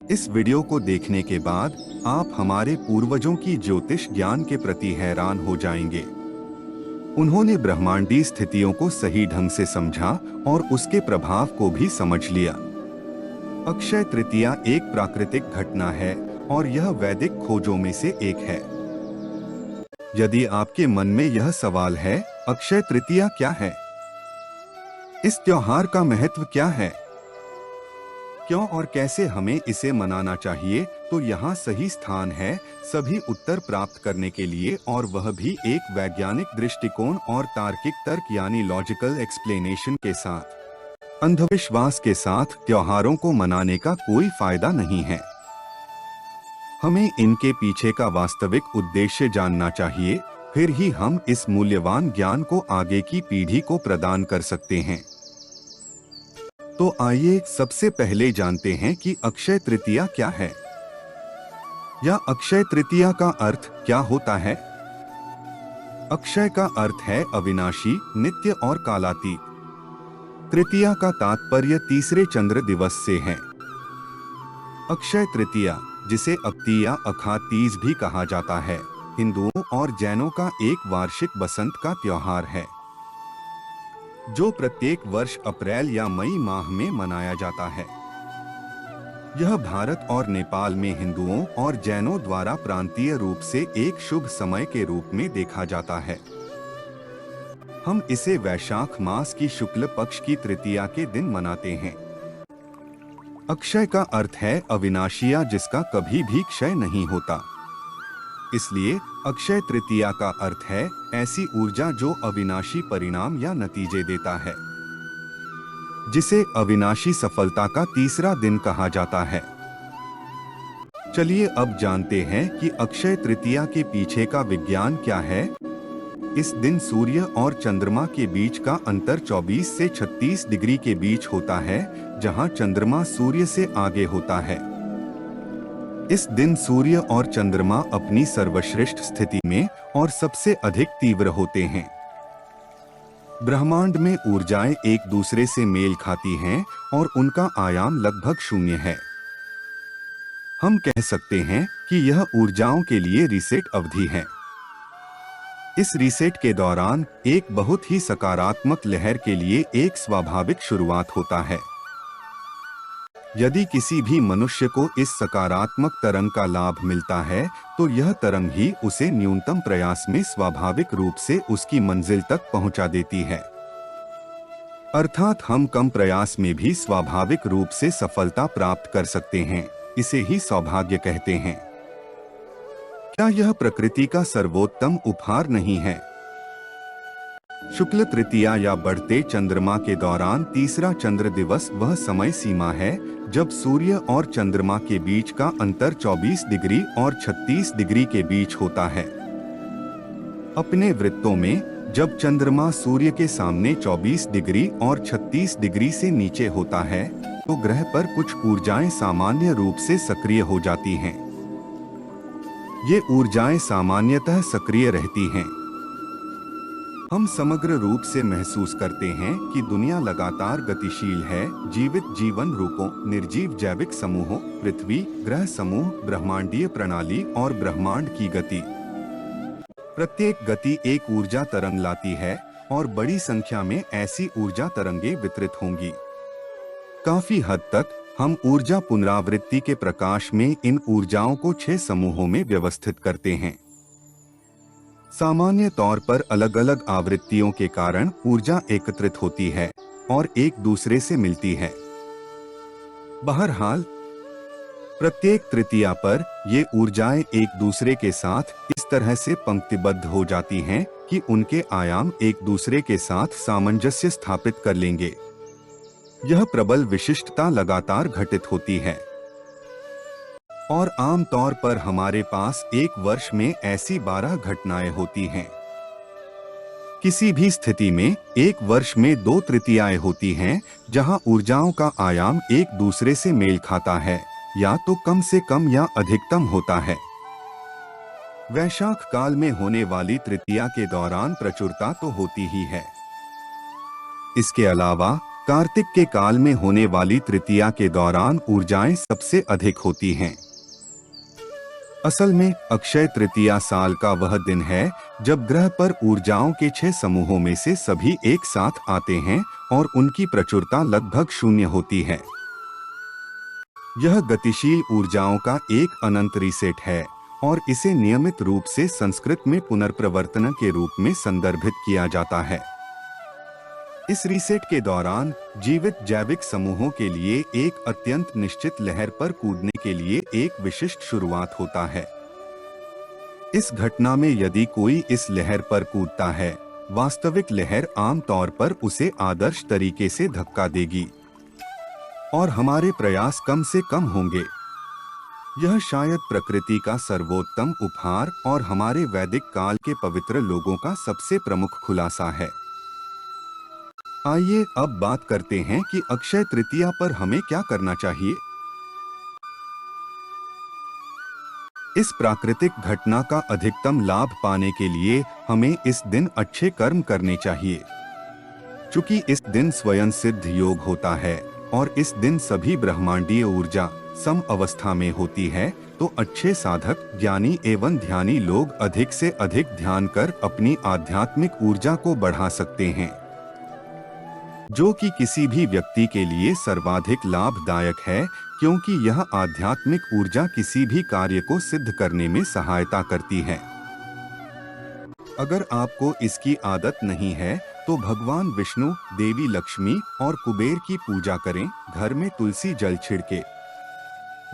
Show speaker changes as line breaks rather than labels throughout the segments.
इस वीडियो को देखने के बाद आप हमारे पूर्वजों की ज्योतिष ज्ञान के प्रति हैरान हो जाएंगे। उन्होंने ब्रह्मांडीय स्थितियों को सही ढंग से समझा और उसके प्रभाव को भी समझ लिया। अक्षय तृतीया एक प्राकृतिक घटना है और यह वैदिक खोजों में से एक है। यदि आपके मन में यह सवाल है, अक्षय तृतीया क्या है? इस त्योहार का महत्व क्या है? क्यों और कैसे हमें इसे मनाना चाहिए, तो यहाँ सही स्थान है सभी उत्तर प्राप्त करने के लिए, और वह भी एक वैज्ञानिक दृष्टिकोण और तार्किक तर्क यानी लॉजिकल एक्सप्लेनेशन के साथ। अंधविश्वास के साथ त्योहारों को मनाने का कोई फायदा नहीं है। हमें इनके पीछे का वास्तविक उद्देश्य जानना चाहिए, फिर ही हम इस मूल्यवान ज्ञान को आगे की पीढ़ी को प्रदान कर सकते हैं। तो आइए सबसे पहले जानते हैं कि अक्षय तृतीया क्या है, या अक्षय तृतीया का अर्थ क्या होता है। अक्षय का अर्थ है अविनाशी, नित्य और कालातीत। तृतीया का तात्पर्य तीसरे चंद्र दिवस से है। अक्षय तृतीया, जिसे अक्ती या अखा तीज भी कहा जाता है, हिंदुओं और जैनों का एक वार्षिक बसंत का त्योहार है, जो प्रत्येक वर्ष अप्रैल या मई माह में मनाया जाता है। यह भारत और नेपाल में हिंदुओं और जैनों द्वारा प्रांतीय रूप से एक शुभ समय के रूप में देखा जाता है। हम इसे वैशाख मास की शुक्ल पक्ष की तृतीया के दिन मनाते हैं। अक्षय का अर्थ है अविनाशी, जिसका कभी भी क्षय नहीं होता। इसलिए अक्षय तृतीया का अर्थ है ऐसी ऊर्जा जो अविनाशी परिणाम या नतीजे देता है, जिसे अविनाशी सफलता का तीसरा दिन कहा जाता है। चलिए अब जानते हैं कि अक्षय तृतीया के पीछे का विज्ञान क्या है। इस दिन सूर्य और चंद्रमा के बीच का अंतर 24 से 36 डिग्री के बीच होता है, जहां चंद्रमा सूर्य से आगे होता है। इस दिन सूर्य और चंद्रमा अपनी सर्वश्रेष्ठ स्थिति में और सबसे अधिक तीव्र होते हैं। ब्रह्मांड में ऊर्जाएं एक दूसरे से मेल खाती हैं और उनका आयाम लगभग शून्य है। हम कह सकते हैं कि यह ऊर्जाओं के लिए रीसेट अवधि है। इस रीसेट के दौरान एक बहुत ही सकारात्मक लहर के लिए एक स्वाभाविक शुरुआत होता है। यदि किसी भी मनुष्य को इस सकारात्मक तरंग का लाभ मिलता है, तो यह तरंग ही उसे न्यूनतम प्रयास में स्वाभाविक रूप से उसकी मंजिल तक पहुंचा देती है। अर्थात हम कम प्रयास में भी स्वाभाविक रूप से सफलता प्राप्त कर सकते हैं। इसे ही सौभाग्य कहते हैं। क्या यह प्रकृति का सर्वोत्तम उपहार नहीं है? शुक्ल तृतीया या बढ़ते चंद्रमा के दौरान तीसरा चंद्र दिवस वह समय सीमा है जब सूर्य और चंद्रमा के बीच का अंतर 24 डिग्री और 36 डिग्री के बीच होता है। अपने वृत्तों में जब चंद्रमा सूर्य के सामने 24 डिग्री और 36 डिग्री से नीचे होता है, तो ग्रह पर कुछ ऊर्जाएं सामान्य रूप से सक्रिय हो जाती हैं। ये ऊर्जाएं सामान्यतः सक्रिय रहती हैं। हम समग्र रूप से महसूस करते हैं कि दुनिया लगातार गतिशील है। जीवित जीवन रूपों, निर्जीव जैविक समूहों, पृथ्वी, ग्रह समूह, ब्रह्मांडीय प्रणाली और ब्रह्मांड की गति। प्रत्येक गति एक ऊर्जा तरंग लाती है और बड़ी संख्या में ऐसी ऊर्जा तरंगे वितरित होंगी। काफी हद तक हम ऊर्जा पुनरावृत्ति के प्रकाश में इन ऊर्जाओं को 6 समूहों में व्यवस्थित करते हैं। सामान्य तौर पर अलग अलग आवृत्तियों के कारण ऊर्जा एकत्रित होती है और एक दूसरे से मिलती है। बहरहाल, प्रत्येक तृतीया पर ये ऊर्जाएं एक दूसरे के साथ इस तरह से पंक्तिबद्ध हो जाती हैं कि उनके आयाम एक दूसरे के साथ सामंजस्य स्थापित कर लेंगे। यह प्रबल विशिष्टता लगातार घटित होती है और आम तौर पर हमारे पास एक वर्ष में ऐसी 12 घटनाएं होती हैं। किसी भी स्थिति में एक वर्ष में 2 तृतीयाएं होती हैं, जहां ऊर्जाओं का आयाम एक दूसरे से मेल खाता है, या तो कम से कम या अधिकतम होता है। वैशाख काल में होने वाली तृतीया के दौरान प्रचुरता तो होती ही है। इसके अलावा कार्तिक के काल में होने वाली तृतीया के दौरान ऊर्जाएं सबसे अधिक होती हैं। असल में अक्षय तृतीया साल का वह दिन है जब ग्रह पर ऊर्जाओं के 6 समूहों में से सभी एक साथ आते हैं और उनकी प्रचुरता लगभग शून्य होती है। यह गतिशील ऊर्जाओं का एक अनंत रीसेट है और इसे नियमित रूप से संस्कृत में पुनर्प्रवर्तन के रूप में संदर्भित किया जाता है। इस रीसेट के दौरान जीवित जैविक समूहों के लिए एक अत्यंत निश्चित लहर पर कूदने के लिए एक विशिष्ट शुरुआत होता है। इस घटना में यदि कोई इस लहर पर कूदता है, वास्तविक लहर आमतौर पर उसे आदर्श तरीके से धक्का देगी और हमारे प्रयास कम से कम होंगे। यह शायद प्रकृति का सर्वोत्तम उपहार और हमारे वैदिक काल के पवित्र लोगों का सबसे प्रमुख खुलासा है। आइए अब बात करते हैं कि अक्षय तृतीया पर हमें क्या करना चाहिए। इस प्राकृतिक घटना का अधिकतम लाभ पाने के लिए हमें इस दिन अच्छे कर्म करने चाहिए। चूंकि इस दिन स्वयं सिद्ध योग होता है और इस दिन सभी ब्रह्मांडीय ऊर्जा सम अवस्था में होती है, तो अच्छे साधक, ज्ञानी एवं ध्यानी लोग अधिक से अधिक ध्यान कर अपनी आध्यात्मिक ऊर्जा को बढ़ा सकते हैं, जो कि किसी भी व्यक्ति के लिए सर्वाधिक लाभदायक है, क्योंकि यह आध्यात्मिक ऊर्जा किसी भी कार्य को सिद्ध करने में सहायता करती है। अगर आपको इसकी आदत नहीं है तो भगवान विष्णु, देवी लक्ष्मी और कुबेर की पूजा करें। घर में तुलसी जल छिड़के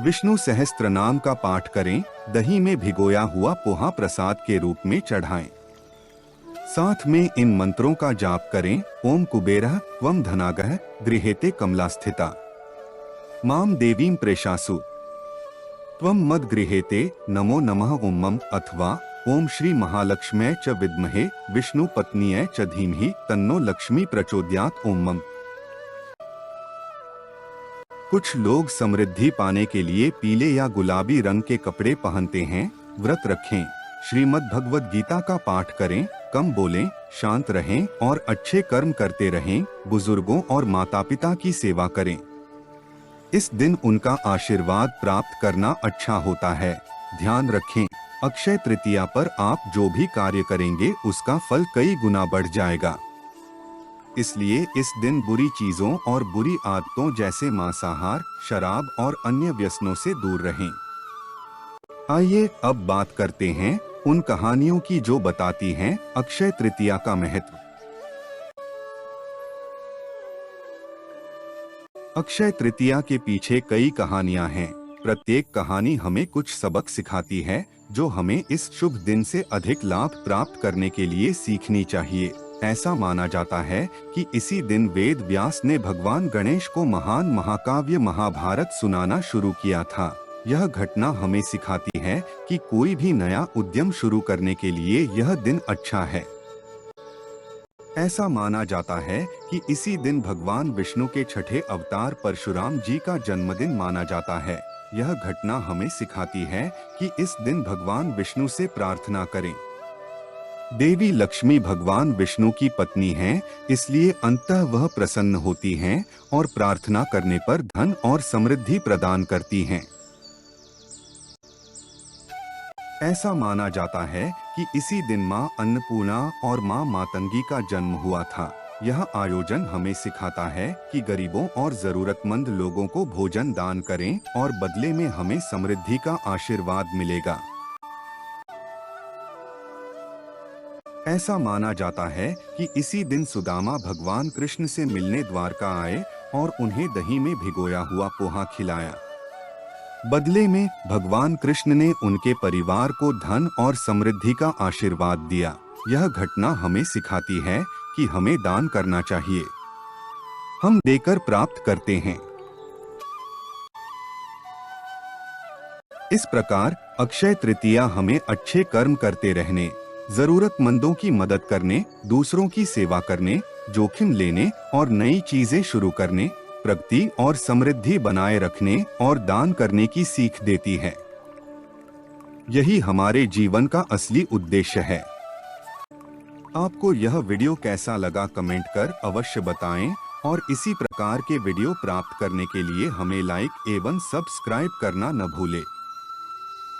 विष्णु सहस्त्र नाम का पाठ करें। दही में भिगोया हुआ पोहा प्रसाद के रूप में चढ़ाएं। साथ में इन मंत्रों का जाप करें। ओम कुबेरः त्वं धनागः गृहेते कमलास्थिता माम देवीं प्रेषासु त्वं मद गृहेते नमो नमः ओम। अथवा ओम श्री महालक्ष्म्यै च विद्महे विष्णु पत्न्यै च धीमहि तन्नो लक्ष्मी प्रचोदयात् ओम। कुछ लोग समृद्धि पाने के लिए पीले या गुलाबी रंग के कपड़े पहनते हैं। व्रत रखें, श्रीमद् भगवद गीता का पाठ करें, कम बोलें, शांत रहें और अच्छे कर्म करते रहें। बुजुर्गों और माता पिता की सेवा करें। इस दिन उनका आशीर्वाद प्राप्त करना अच्छा होता है। ध्यान रखें, अक्षय तृतीया पर आप जो भी कार्य करेंगे उसका फल कई गुना बढ़ जाएगा। इसलिए इस दिन बुरी चीजों और बुरी आदतों जैसे मांसाहार, शराब और अन्य व्यसनों से दूर रहें। आइए अब बात करते हैं उन कहानियों की जो बताती हैं अक्षय तृतीया का महत्व। अक्षय तृतीया के पीछे कई कहानियां हैं। प्रत्येक कहानी हमें कुछ सबक सिखाती है जो हमें इस शुभ दिन से अधिक लाभ प्राप्त करने के लिए सीखनी चाहिए। ऐसा माना जाता है कि इसी दिन वेद व्यास ने भगवान गणेश को महान महाकाव्य महाभारत सुनाना शुरू किया था। यह घटना हमें सिखाती है कि कोई भी नया उद्यम शुरू करने के लिए यह दिन अच्छा है। ऐसा माना जाता है कि इसी दिन भगवान विष्णु के छठे अवतार परशुराम जी का जन्मदिन माना जाता है। यह घटना हमें सिखाती है कि इस दिन भगवान विष्णु से प्रार्थना करें। देवी लक्ष्मी भगवान विष्णु की पत्नी हैं, इसलिए अंततः वह प्रसन्न होती हैं और प्रार्थना करने पर धन और समृद्धि प्रदान करती हैं। ऐसा माना जाता है कि इसी दिन मां अन्नपूर्णा और मां मातंगी का जन्म हुआ था। यह आयोजन हमें सिखाता है कि गरीबों और जरूरतमंद लोगों को भोजन दान करें और बदले में हमें समृद्धि का आशीर्वाद मिलेगा। ऐसा माना जाता है कि इसी दिन सुदामा भगवान कृष्ण से मिलने द्वारका आए और उन्हें दही में भिगोया हुआ पोहा खिलाया। बदले में भगवान कृष्ण ने उनके परिवार को धन और समृद्धि का आशीर्वाद दिया। यह घटना हमें सिखाती है कि हमें दान करना चाहिए। हम देकर प्राप्त करते हैं। इस प्रकार अक्षय तृतीया हमें अच्छे कर्म करते रहने, जरूरतमंदों की मदद करने, दूसरों की सेवा करने, जोखिम लेने और नई चीजें शुरू करने, प्रगति और समृद्धि बनाए रखने और दान करने की सीख देती है। यही हमारे जीवन का असली उद्देश्य है। आपको यह वीडियो कैसा लगा कमेंट कर अवश्य बताएं और इसी प्रकार के वीडियो प्राप्त करने के लिए हमें लाइक एवं सब्सक्राइब करना न भूले।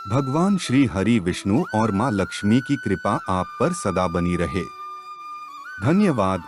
भगवान श्री हरि विष्णु और मां लक्ष्मी की कृपा आप पर सदा बनी रहे। धन्यवाद।